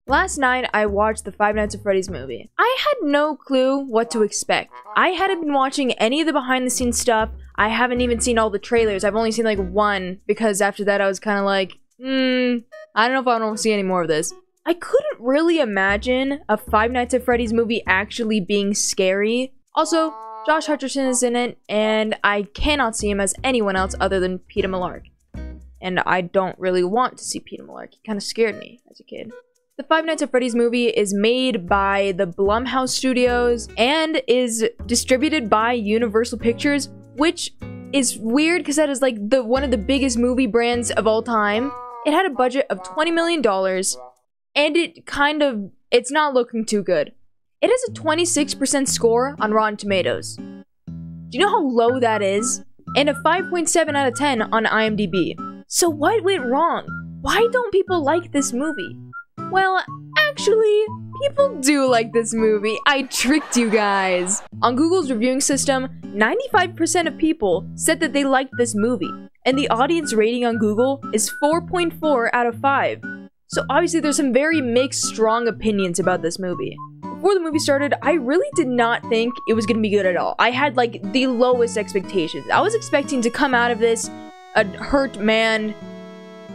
Last night, I watched the Five Nights at Freddy's movie. I had no clue what to expect. I hadn't been watching any of the behind-the-scenes stuff. I haven't even seen all the trailers. I've only seen like one, because after that I was kind of like, I don't know if I want to see any more of this. I couldn't really imagine a Five Nights at Freddy's movie actually being scary. Also, Josh Hutcherson is in it, and I cannot see him as anyone else other than Peter Millark. And I don't really want to see Peter Millark. He kind of scared me as a kid. The Five Nights at Freddy's movie is made by the Blumhouse Studios and is distributed by Universal Pictures, which is weird because that is like one of the biggest movie brands of all time. It had a budget of $20 million, and it's not looking too good. It has a 26% score on Rotten Tomatoes. Do you know how low that is? And a 5.7 out of 10 on IMDb. So what went wrong? Why don't people like this movie? Well, actually, people do like this movie. I tricked you guys. On Google's reviewing system, 95% of people said that they liked this movie, and the audience rating on Google is 4.4 out of 5. So obviously there's some very mixed, strong opinions about this movie. Before the movie started, I really did not think it was gonna be good at all. I had like the lowest expectations. I was expecting to come out of this a hurt man,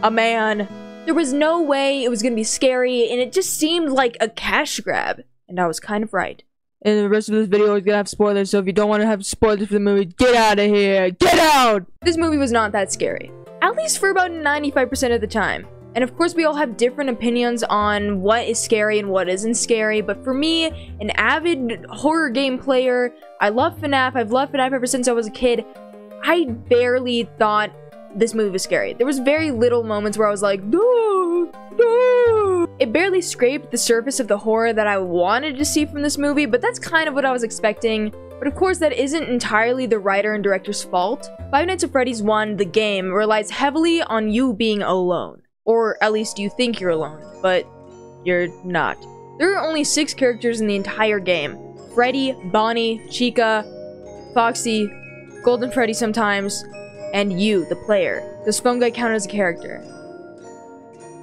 a man. There was no way it was gonna be scary, and it just seemed like a cash grab. And I was kind of right. And the rest of this video is gonna have spoilers, so if you don't want to have spoilers for the movie, get out of here! Get out! This movie was not that scary. At least for about 95% of the time. And of course, we all have different opinions on what is scary and what isn't scary, but for me, an avid horror game player, I love Fnaf, I've loved Fnaf ever since I was a kid, I barely thought this movie was scary. There was very little moments where I was like, no, no. It barely scraped the surface of the horror that I wanted to see from this movie, but that's kind of what I was expecting. But of course, that isn't entirely the writer and director's fault. Five Nights at Freddy's 1, the game, relies heavily on you being alone. Or at least you think you're alone, but you're not. There are only 6 characters in the entire game. Freddy, Bonnie, Chica, Foxy, Golden Freddy sometimes, and you, the player. Does Phone Guy count as a character?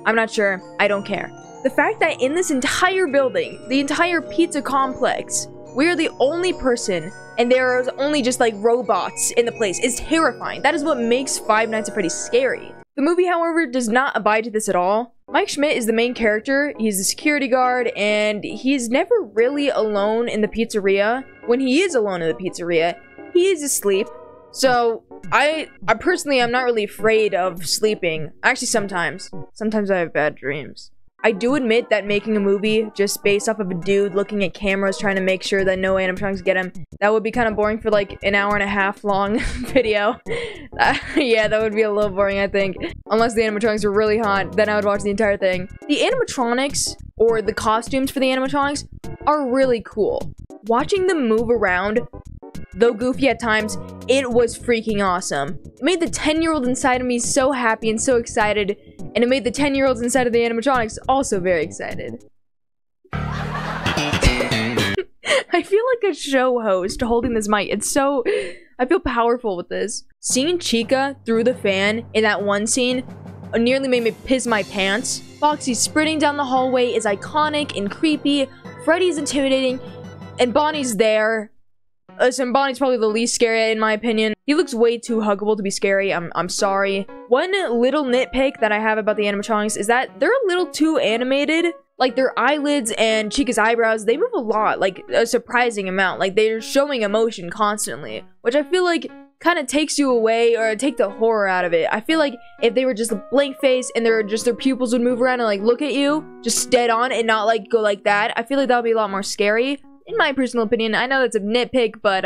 I'm not sure. I don't care. The fact that in this entire building, the entire pizza complex, we're the only person, and there is only just like robots in the place, is terrifying. That is what makes Five Nights at Freddy's scary. The movie, however, does not abide to this at all. Mike Schmidt is the main character. He's a security guard, and he's never really alone in the pizzeria. When he is alone in the pizzeria, he is asleep. So, I personally, I'm not really afraid of sleeping. Actually, sometimes. Sometimes I have bad dreams. I do admit that making a movie just based off of a dude looking at cameras trying to make sure that no animatronics get him, that would be kind of boring for like an hour-and-a-half long video. Yeah, that would be a little boring, I think. Unless the animatronics were really hot, then I would watch the entire thing. The animatronics, or the costumes for the animatronics, are really cool. Watching them move around, though goofy at times, it was freaking awesome. It made the 10-year-old inside of me so happy and so excited, and it made the 10-year-olds inside of the animatronics also very excited. I feel like a show host holding this mic. It's so... I feel powerful with this. Seeing Chica through the fan in that one scene nearly made me piss my pants. Foxy sprinting down the hallway is iconic and creepy. Freddy's intimidating, and Bonnie's there. Listen, Bonnie's probably the least scary in my opinion. He looks way too huggable to be scary. I'm sorry. One little nitpick that I have about the animatronics is that they're a little too animated. Like their eyelids and Chica's eyebrows, they move a lot, like a surprising amount. Like they're showing emotion constantly, which I feel like kind of takes you away or take the horror out of it. I feel like if they were just a blank face and their pupils would move around and like look at you just dead on and not like go like that, I feel like that would be a lot more scary. In my personal opinion. I know that's a nitpick, but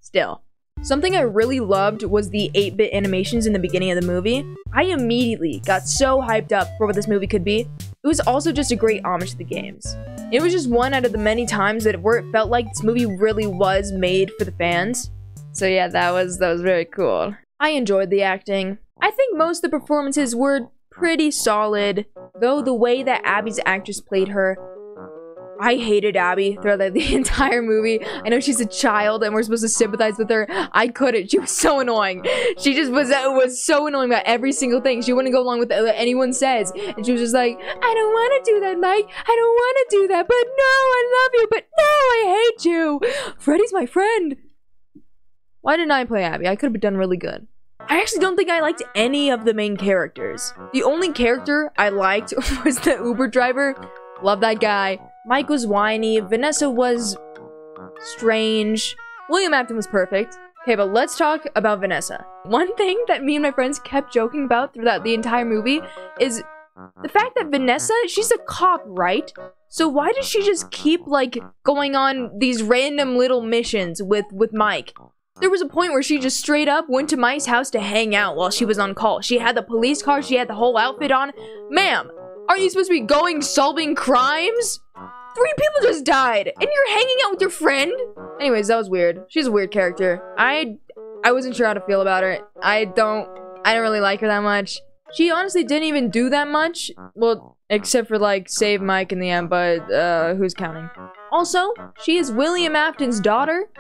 still. Something I really loved was the 8-bit animations in the beginning of the movie. I immediately got so hyped up for what this movie could be. It was also just a great homage to the games. It was just one out of the many times where it felt like this movie really was made for the fans. So yeah, that was very cool. I enjoyed the acting. I think most of the performances were pretty solid, though the way that Abby's actress played her, I hated Abby throughout the entire movie. I know she's a child and we're supposed to sympathize with her. I couldn't. She was so annoying. She just was so annoying about every single thing. She wouldn't go along with what anyone says. And she was just like, I don't want to do that, Mike. I don't want to do that. But no, I love you. But no, I hate you. Freddy's my friend. Why didn't I play Abby? I could have done really good. I actually don't think I liked any of the main characters. The only character I liked was the Uber driver. Love that guy. Mike was whiny. Vanessa was strange. William Afton was perfect. Okay, but let's talk about Vanessa. One thing that me and my friends kept joking about throughout the entire movie is the fact that Vanessa, she's a cop, right? So why does she just keep, like, going on these random little missions with Mike? There was a point where she just straight up went to Mike's house to hang out while she was on call. She had the police car, she had the whole outfit on. Ma'am, aren't you supposed to be going solving crimes? 3 people just died, and you're hanging out with your friend? Anyways, that was weird. She's a weird character. I wasn't sure how to feel about her. I didn't really like her that much. She honestly didn't even do that much. Well, except for, like, save Mike in the end, but, who's counting? Also, she is William Afton's daughter.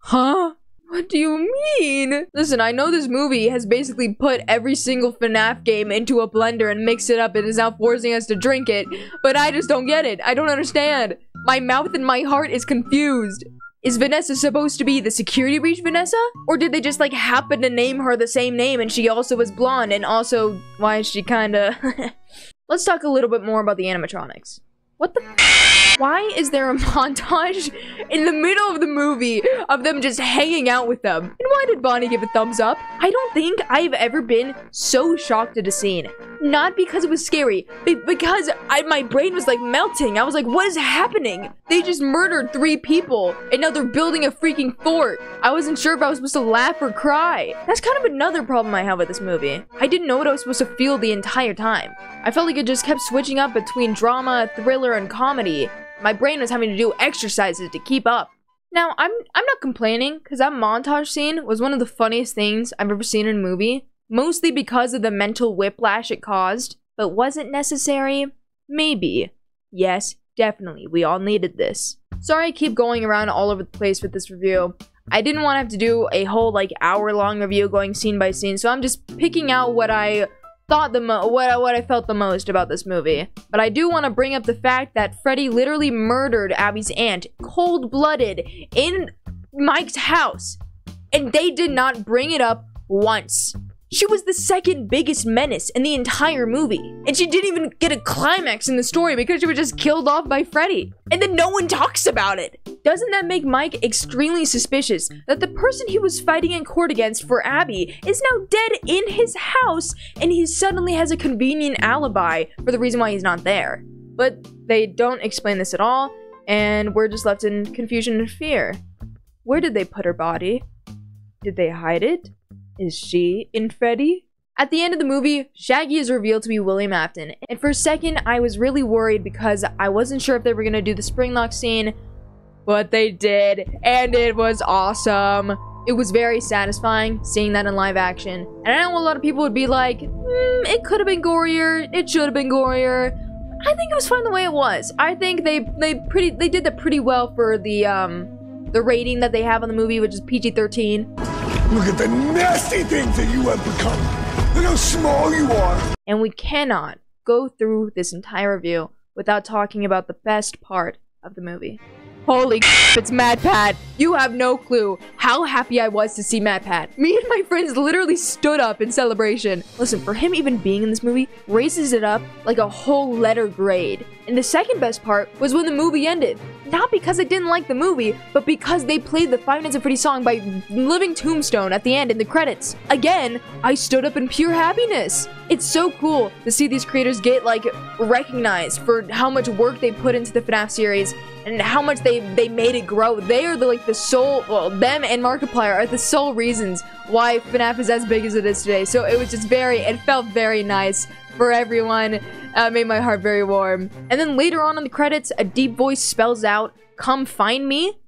Huh? What do you mean? Listen, I know this movie has basically put every single Fnaf game into a blender and mixed it up and is now forcing us to drink it, but I just don't get it. I don't understand. My mouth and my heart is confused. Is Vanessa supposed to be the security breach Vanessa? Or did they just, like, happen to name her the same name and she also was blonde and also, why is she kinda... Let's talk a little bit more about the animatronics. What the Why is there a montage in the middle of the movie of them just hanging out with them? And why did Bonnie give a thumbs up? I don't think I've ever been so shocked at a scene. Not because it was scary, but because my brain was like melting. I was like, what is happening? They just murdered 3 people and now they're building a freaking fort. I wasn't sure if I was supposed to laugh or cry. That's kind of another problem I have with this movie. I didn't know what I was supposed to feel the entire time. I felt like it just kept switching up between drama, thriller, and comedy. My brain was having to do exercises to keep up. Now, I'm not complaining, because that montage scene was one of the funniest things I've ever seen in a movie. Mostly because of the mental whiplash it caused. But was it necessary? Maybe. Yes, definitely. We all needed this. Sorry I keep going around all over the place with this review. I didn't want to have to do a whole, like, hour-long review going scene by scene, so I'm just picking out what I thought what I felt the most about this movie. But I do want to bring up the fact that Freddy literally murdered Abby's aunt, cold-blooded, in Mike's house. And they did not bring it up once. She was the second biggest menace in the entire movie. And she didn't even get a climax in the story because she was just killed off by Freddy. And then no one talks about it. Doesn't that make Mike extremely suspicious that the person he was fighting in court against for Abby is now dead in his house and he suddenly has a convenient alibi for the reason why he's not there? But they don't explain this at all, and we're just left in confusion and fear. Where did they put her body? Did they hide it? Is she in Freddy? At the end of the movie, Shaggy is revealed to be William Afton, and for a second I was really worried because I wasn't sure if they were gonna do the spring lock scene, but they did, and it was awesome. It was very satisfying seeing that in live action, and I know a lot of people would be like, it could have been gorier, it should have been gorier. I think it was fine the way it was. I think they did that pretty well for the rating that they have on the movie, which is PG-13. Look at the nasty things that you have become. Look how small you are. And we cannot go through this entire review without talking about the best part of the movie. Holy it's Madpad. You have no clue how happy I was to see Madpad. Me and my friends literally stood up in celebration. Listen, for him even being in this movie raises it up like a whole letter grade. And the second best part was when the movie ended. Not because I didn't like the movie, but because they played the Five Nights at Freddy's song by Living Tombstone at the end in the credits. Again, I stood up in pure happiness. It's so cool to see these creators get, like, recognized for how much work they put into the FNAF series and how much they made it grow. They are the sole, well, them and Markiplier are the sole reasons why FNAF is as big as it is today. So it was just it felt very nice for everyone. Made my heart very warm. And then later on in the credits, a deep voice spells out, "Come find me."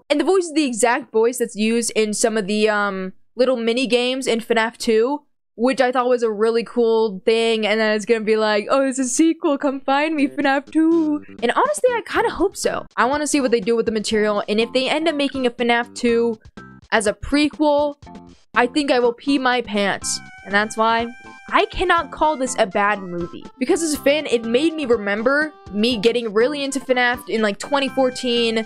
And the voice is the exact voice that's used in some of the little mini games in FNAF 2. which I thought was a really cool thing, and then it's gonna be like, oh, it's a sequel, come find me, FNAF 2. And honestly, I kind of hope so. I want to see what they do with the material, and if they end up making a FNAF 2 as a prequel, I think I will pee my pants. And that's why I cannot call this a bad movie. Because as a fan, it made me remember me getting really into FNAF in like 2014,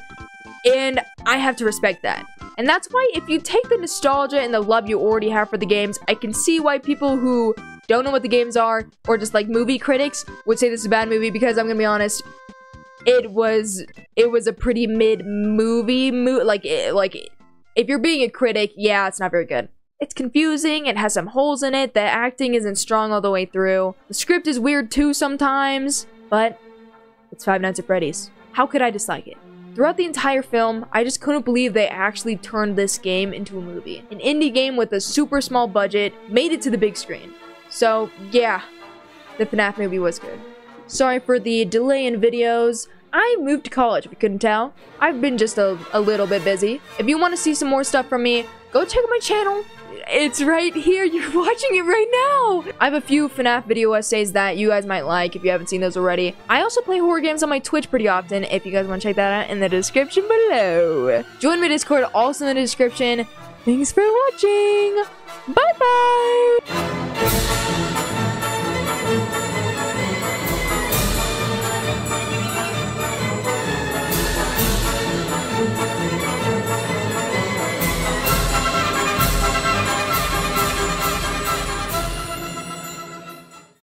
and I have to respect that. And that's why if you take the nostalgia and the love you already have for the games, I can see why people who don't know what the games are, or just like movie critics, would say this is a bad movie, because I'm gonna be honest, it was a pretty mid movie. Like if you're being a critic, yeah, it's not very good. It's confusing, it has some holes in it, the acting isn't strong all the way through. The script is weird too sometimes, but it's Five Nights at Freddy's. How could I dislike it? Throughout the entire film, I just couldn't believe they actually turned this game into a movie. An indie game with a super small budget made it to the big screen. So yeah, the FNAF movie was good. Sorry for the delay in videos. I moved to college, if you couldn't tell. I've been just a little bit busy. If you want to see some more stuff from me, go check out my channel. It's right here. You're watching it right now. I have a few FNAF video essays that you guys might like if you haven't seen those already. I also play horror games on my Twitch pretty often, if you guys want to check that out in the description below. Join my Discord, also in the description. Thanks for watching. Bye-bye.